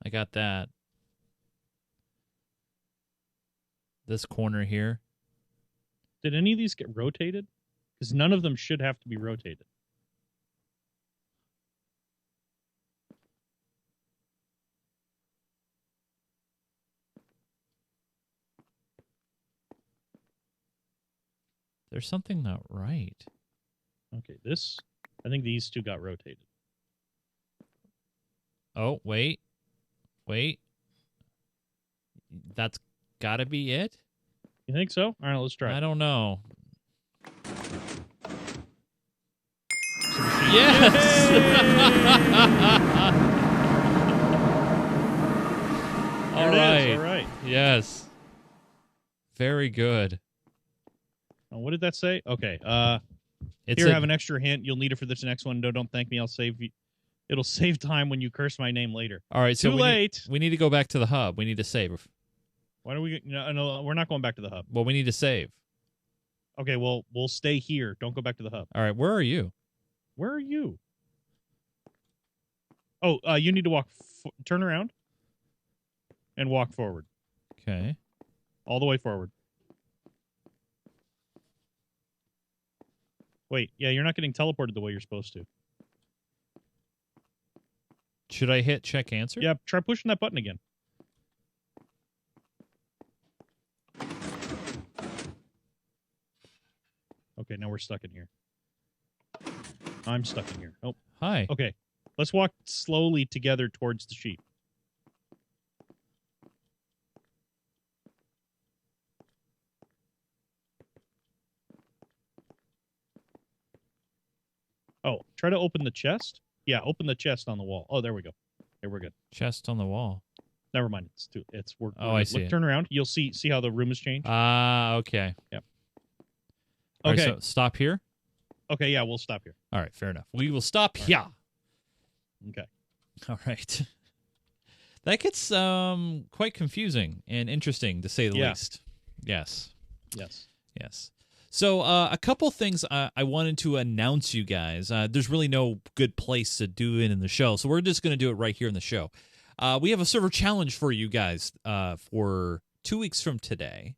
I got that. This corner here. Did any of these get rotated? Because none of them should have to be rotated. There's something not right. Okay, I think these two got rotated. Oh, wait. Wait. That's got to be it? You think so? All right, let's try. I don't know. Yes! All right. All right. Yes. Very good. Oh, what did that say? Okay. It's Here, have an extra hint. You'll need it for this next one. No, don't thank me. I'll save you. It'll save time when you curse my name later. All right, so Too late. We need to go back to the hub. We need to save. Why do we? No, we're not going back to the hub. Well, we need to save. Okay, well, we'll stay here. Don't go back to the hub. All right, where are you? Where are you? Oh, you need to walk. Turn around and walk forward. Okay. All the way forward. Wait, yeah, you're not getting teleported the way you're supposed to. Should I hit check answer? Yeah, try pushing that button again. Okay, now we're stuck in here. I'm stuck in here. Oh, Hi. okay. Let's walk slowly together towards the sheep. Oh, try to open the chest. Yeah, open the chest on the wall. Oh, there we go. There, we're good. Chest on the wall. Never mind. We're I see. Turn around. You'll see how the room has changed. Okay. Yep. All Okay. right, so stop here. Okay. Yeah, we'll stop here. All right, fair enough. We will stop here. Okay. All right. That gets quite confusing and interesting, to say the least. Yes. So a couple things I wanted to announce, you guys. There's really no good place to do it in the show, so we're just going to do it right here in the show. We have a server challenge for you guys for 2 weeks from today,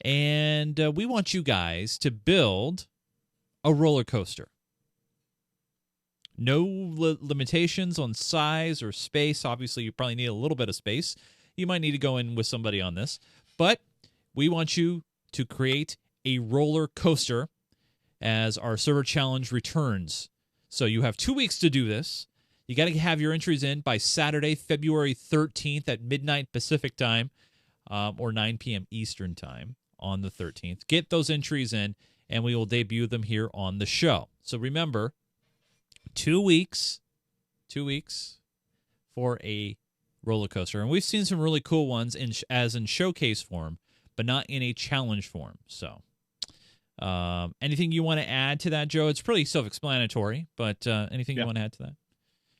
and we want you guys to build a roller coaster. No limitations on size or space. Obviously, you probably need a little bit of space. You might need to go in with somebody on this, but we want you to create a roller coaster as our server challenge returns. So you have 2 weeks to do this. You got to have your entries in by Saturday, February 13th at midnight Pacific time, or 9 p.m. Eastern time on the 13th. Get those entries in, and we will debut them here on the show. So remember, 2 weeks for a roller coaster. And we've seen some really cool ones as in showcase form, but not in a challenge form. So anything you want to add to that, Joe? It's pretty self-explanatory, but anything you want to add to that?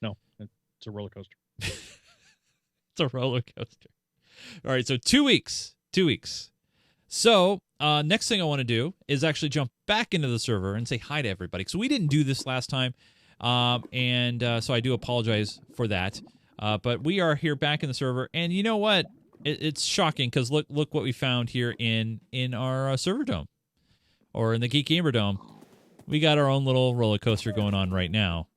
No, it's a roller coaster. It's a roller coaster. All right, so 2 weeks. 2 weeks. So next thing I want to do is actually jump back into the server and say hi to everybody. So we didn't do this last time, and so I do apologize for that. But we are here back in the server, and you know what? It's shocking because look what we found here in our server dome, or in the Geek Gamer Dome. We got our own little roller coaster going on right now.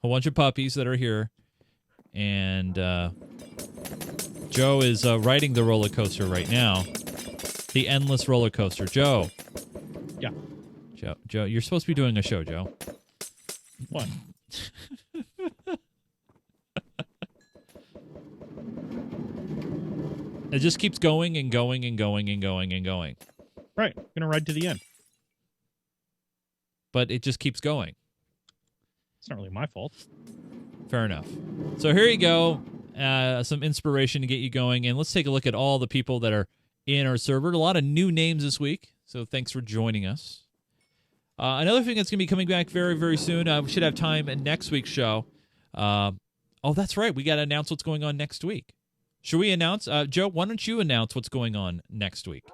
A bunch of puppies that are here, and Joe is riding the roller coaster right now. The endless roller coaster. Joe. Yeah. Joe, you're supposed to be doing a show, Joe. What? It just keeps going and going and going and going and going. Right. I'm going to ride to the end. But it just keeps going. It's not really my fault. Fair enough. So here you go. Some inspiration to get you going. And let's take a look at all the people that are in our server. A lot of new names this week. So thanks for joining us. Another thing that's going to be coming back very, very soon. We should have time in next week's show. That's right. We got to announce what's going on next week. Should we announce? Joe, why don't you announce what's going on next week?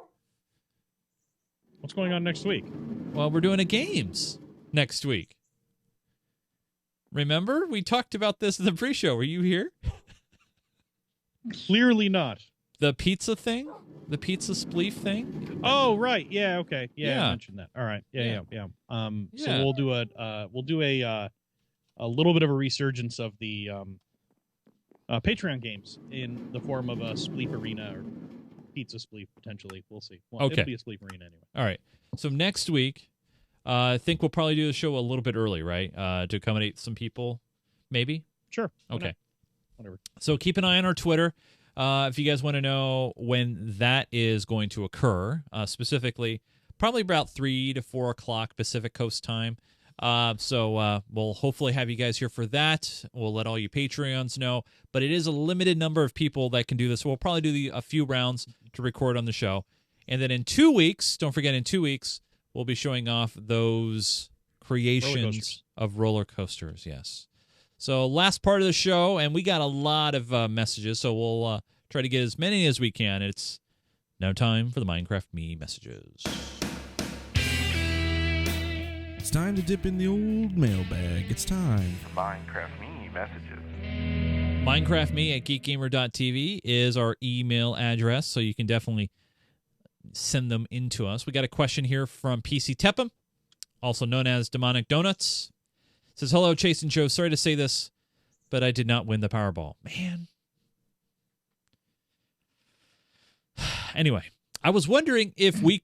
What's going on next week? Well, we're doing a games next week. Remember? We talked about this in the pre-show. Were you here? Clearly not. The pizza thing? The pizza spleef thing? Oh, right. Yeah, okay. Yeah. I mentioned that. All right. Yeah. So Yeah. we'll do a little bit of a resurgence of the Patreon games in the form of a spleef arena or pizza spleef, potentially. We'll see. Well, Okay. It'll be a spleef arena anyway. All right. So next week, I think we'll probably do the show a little bit early, right? To accommodate some people, maybe? Sure. Okay. Whatever. So keep an eye on our Twitter. If you guys want to know when that is going to occur, specifically, probably about 3 to 4 o'clock Pacific Coast time. So we'll hopefully have you guys here for that. We'll let all you Patreons know. But it is a limited number of people that can do this. So we'll probably do a few rounds to record on the show. And then in 2 weeks, don't forget, in 2 weeks, we'll be showing off those creations of roller coasters. Yes. So last part of the show, and we got a lot of messages, so we'll try to get as many as we can. It's now time for the Minecraft Me messages. It's time to dip in the old mailbag. It's time. Minecraft Me messages. MindCraftMe at geekgamer.tv is our email address, so you can definitely send them in to us. We got a question here from PC Tepham, also known as Demonic Donuts. It says, hello, Chase and Joe. Sorry to say this, but I did not win the Powerball. Man. Anyway, I was wondering if we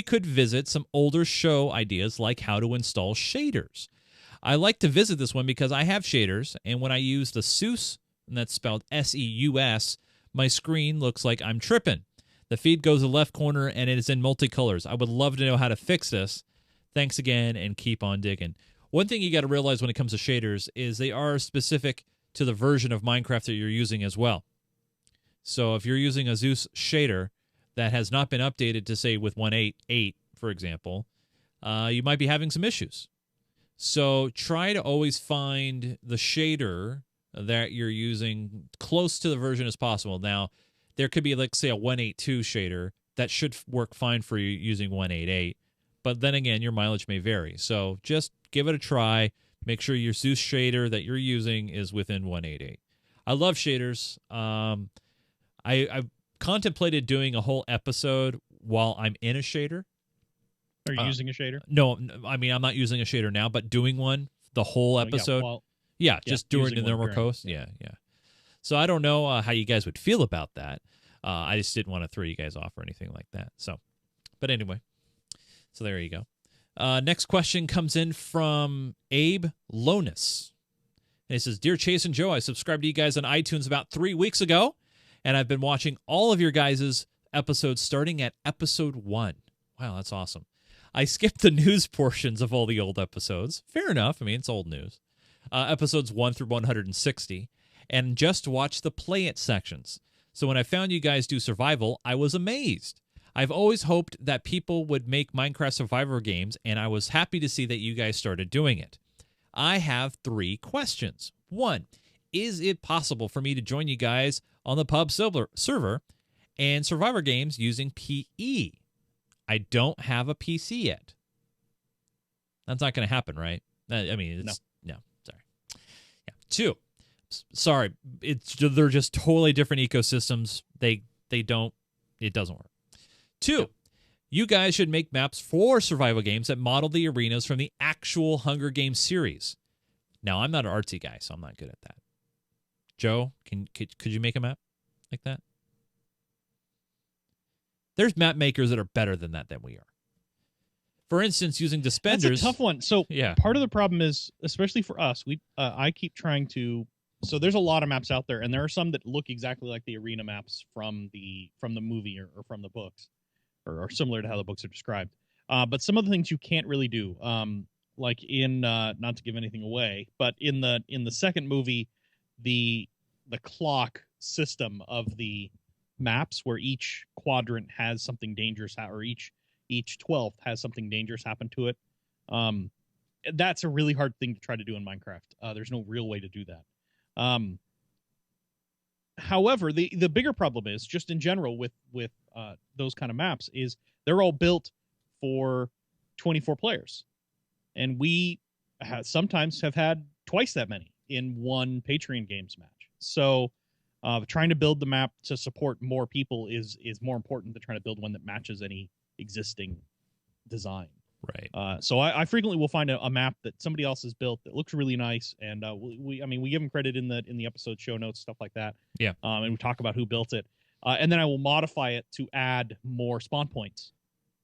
could visit some older show ideas like how to install shaders. I like to visit this one because I have shaders, and when I use the Seus, and that's spelled S-E-U-S, my screen looks like I'm tripping. The feed goes to the left corner, and it is in multicolors. I would love to know how to fix this. Thanks again, and keep on digging. One thing you got to realize when it comes to shaders is they are specific to the version of Minecraft that you're using as well. So if you're using a Zeus shader that has not been updated to say with 1.8.8, for example, you might be having some issues. So try to always find the shader that you're using close to the version as possible. Now, there could be, like, say, a 1.8.2 shader that should work fine for you using 1.8.8, but then again, your mileage may vary. So just give it a try. Make sure your Zeus shader that you're using is within 1.8.8. I love shaders. I've contemplated doing a whole episode while I'm in a shader. Are you using a shader? No, I mean, I'm not using a shader now, but doing one the whole episode. Yeah, just during the normal coast. Yeah. So I don't know how you guys would feel about that. I just didn't want to throw you guys off or anything like that. So, but anyway, so there you go. Next question comes in from Abe Lonus. And he says, Dear Chase and Joe, I subscribed to you guys on iTunes about 3 weeks ago, and I've been watching all of your guys' episodes starting at episode 1. Wow, that's awesome. I skipped the news portions of all the old episodes. Fair enough. I mean, it's old news. Episodes 1 through 160, and just watched the Play It sections. So when I found you guys do survival, I was amazed. I've always hoped that people would make Minecraft survivor games, and I was happy to see that you guys started doing it. I have 3 questions. 1, is it possible for me to join you guys on the pub server and survivor games using PE? I don't have a PC yet. That's not going to happen, right? I mean, it's, no, sorry. Yeah. 2, sorry, they're just totally different ecosystems. It doesn't work. 2, you guys should make maps for survival games that model the arenas from the actual Hunger Games series. Now, I'm not an artsy guy, so I'm not good at that. Joe, could you make a map like that? There's map makers that are better than we are. For instance, using Dispenders. That's a tough one. So yeah. Part of the problem is, especially for us, I keep trying to. So there's a lot of maps out there, and there are some that look exactly like the arena maps from the movie or from the books, or similar to how the books are described. But some of the things you can't really do, like in not to give anything away, but in the second movie, the clock system of the maps where each quadrant has something dangerous or each 12th has something dangerous happen to it. That's a really hard thing to try to do in Minecraft. There's no real way to do that. However, the bigger problem is just in general with those kind of maps is they're all built for 24 players, and we sometimes have had twice that many in one Patreon games match. So trying to build the map to support more people is more important than trying to build one that matches any existing design. Right. So I frequently will find a map that somebody else has built that looks really nice, and we give them credit in the episode show notes, stuff like that. Yeah. And we talk about who built it, and then I will modify it to add more spawn points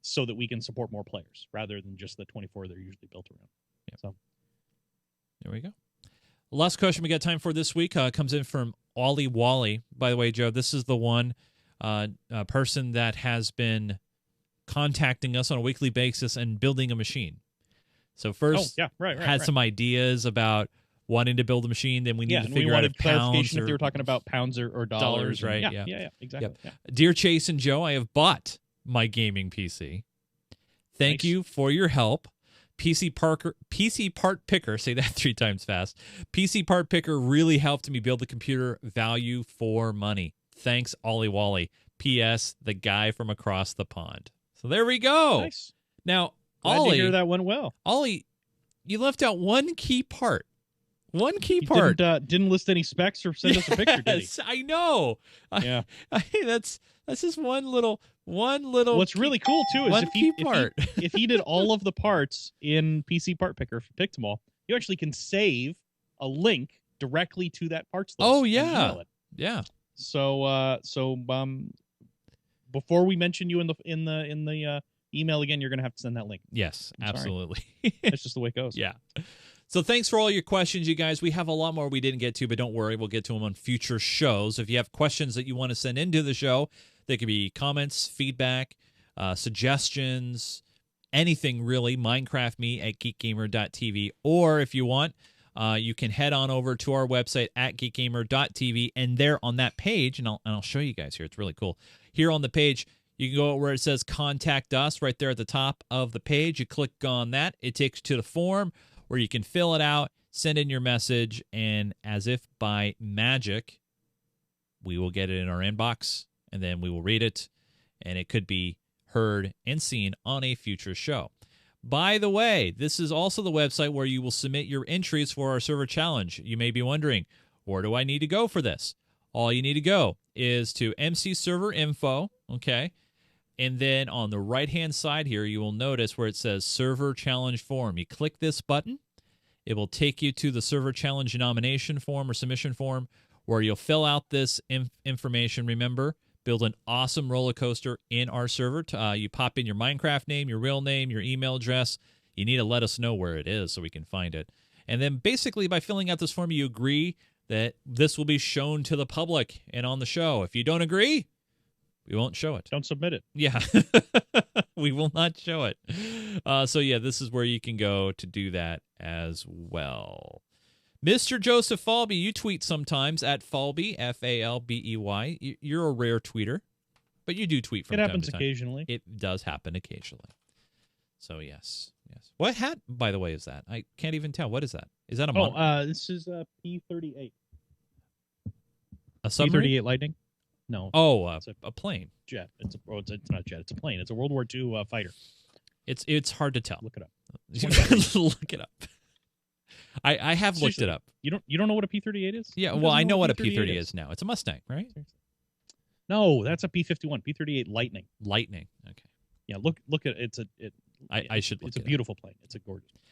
so that we can support more players rather than just the 24 they're usually built around. Yeah. So there we go. Last question we got time for this week comes in from Ollie Wally. By the way, Joe, this is the one person that has been contacting us on a weekly basis and building a machine. So first, had some ideas about wanting to build a machine. Then we need to figure out if pounds if you were talking about pounds or dollars, right? Yeah, exactly. Yep. Yeah. Dear Chase and Joe, I have bought my gaming PC. Thank you for your help. PC Part Picker, say that 3 times fast. PC Part Picker really helped me build the computer. Value for money. Thanks, Ollie Wally. P.S. The guy from across the pond. So there we go. Nice. Now, Glad Ollie, to hear that went well. Ollie, you left out one key part. One key He part. Didn't list any specs or send us a picture, did he? Yes, I know. Yeah. That's just one little. What's really cool too is if he did all of the parts in PC Part Picker, if you picked them all, you actually can save a link directly to that parts list. Oh yeah, yeah. So before we mention you in the email again, you're gonna have to send that link. Yes, absolutely. That's just the way it goes. Yeah. So thanks for all your questions, you guys. We have a lot more we didn't get to, but don't worry, we'll get to them on future shows. If you have questions that you want to send into the show, they could be comments, feedback, suggestions, anything really, minecraftme@geekgamer.tv. Or if you want, you can head on over to our website at geekgamer.tv, and there on that page, and I'll show you guys here. It's really cool. Here on the page, you can go where it says Contact Us right there at the top of the page. You click on that. It takes you to the form where you can fill it out, send in your message, and as if by magic, we will get it in our inbox, and then we will read it, and it could be heard and seen on a future show. By the way, this is also the website where you will submit your entries for our server challenge. You may be wondering, where do I need to go for this? All you need to go is to MC Server Info, okay? And then on the right-hand side here, you will notice where it says Server Challenge Form. You click this button. It will take you to the Server Challenge nomination form or submission form where you'll fill out this information. Remember, build an awesome roller coaster in our server. You pop in your Minecraft name, your real name, your email address. You need to let us know where it is so we can find it. And then basically by filling out this form, you agree that this will be shown to the public and on the show. If you don't agree, we won't show it. Don't submit it. Yeah, we will not show it. So yeah, this is where you can go to do that as well. Mr. Joseph Falby, you tweet sometimes at Falby, Falbey. You're a rare tweeter, but you do tweet from time to time. It happens occasionally. It does happen occasionally. So yes. What hat, by the way, is that? I can't even tell. What is that? Is that a this is a P-38. A submarine? P-38 Lightning? No. Oh, a plane. Jet. It's not a jet. It's a plane. It's a World War II fighter. It's hard to tell. Look it up. Look it up. I have looked it up. You don't know what a P-38 is? Yeah, well, I know what a P-30 is now. It's a Mustang, right? No, that's a P-51. P-38 Lightning. Lightning. Okay. Yeah, look at it. I should look it's a beautiful plane. It's a gorgeous plane.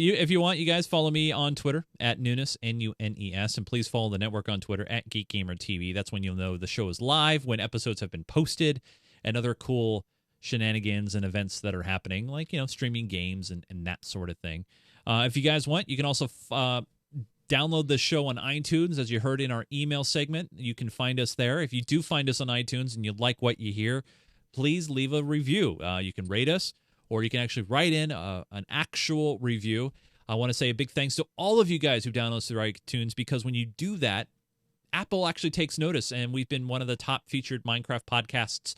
If you want, you guys follow me on Twitter at Nunes, Nunes, and please follow the network on Twitter at GeekGamerTV. That's when you'll know the show is live, when episodes have been posted, and other cool shenanigans and events that are happening, like streaming games and that sort of thing. If you guys want, you can also download the show on iTunes, as you heard in our email segment. You can find us there. If you do find us on iTunes and you like what you hear, please leave a review. You can rate us, or you can actually write in an actual review. I want to say a big thanks to all of you guys who download through iTunes, because when you do that, Apple actually takes notice, and we've been one of the top featured Minecraft podcasts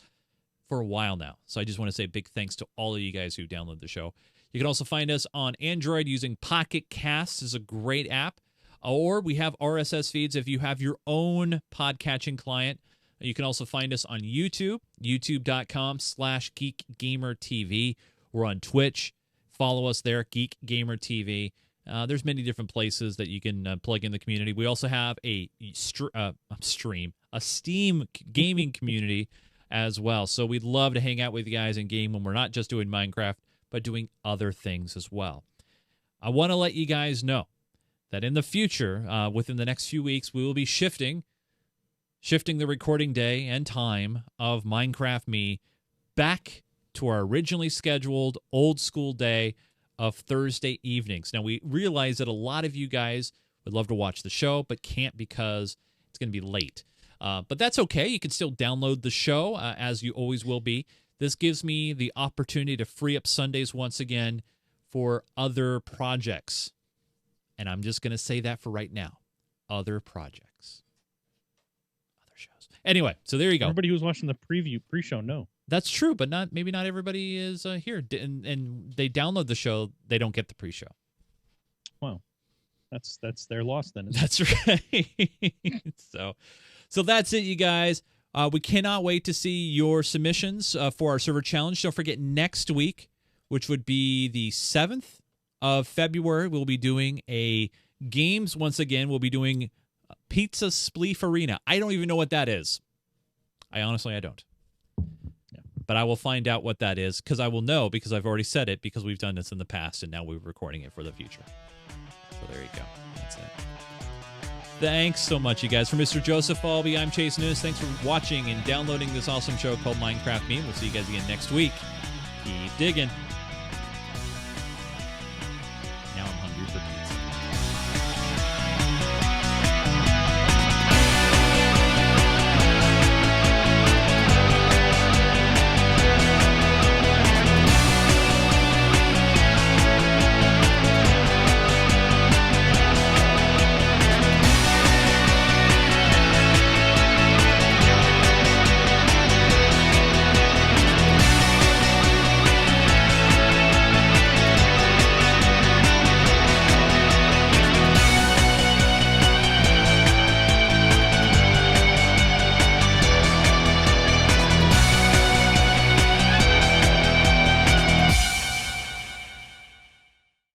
for a while now. So I just want to say a big thanks to all of you guys who download the show. You can also find us on Android using Pocket Casts. Is a great app. Or we have RSS feeds if you have your own podcatching client. You can also find us on YouTube, youtube.com/GeekGamerTV. We're on Twitch. Follow us there, Geek Gamer TV. There's many different places that you can plug in the community. We also have a Steam gaming community as well. So we'd love to hang out with you guys and game when we're not just doing Minecraft, but doing other things as well. I want to let you guys know that in the future, within the next few weeks, we will be shifting the recording day and time of Minecraft Me back to our originally scheduled old school day of Thursday evenings. Now, we realize that a lot of you guys would love to watch the show, but can't because it's going to be late. But that's okay. You can still download the show, as you always will be. This gives me the opportunity to free up Sundays once again for other projects. And I'm just going to say that for right now. Other projects. Other shows. Anyway, so there you go. Everybody who's watching the pre-show, no. That's true, but maybe not everybody is here. And they download the show, they don't get the pre-show. Wow. That's their loss then. That's right. So that's it, you guys. We cannot wait to see your submissions for our server challenge. Don't forget, next week, which would be the 7th of February, we'll be doing a games once again. We'll be doing Pizza Spleef Arena. I don't even know what that is. I don't. Yeah. But I will find out what that is, because I will know, because I've already said it, because we've done this in the past, and now we're recording it for the future. So there you go. That's it. Thanks so much, you guys. For Mr. Joseph Falby, I'm Chase Nunes. Thanks for watching and downloading this awesome show called Minecraft Me. We'll see you guys again next week. Keep digging.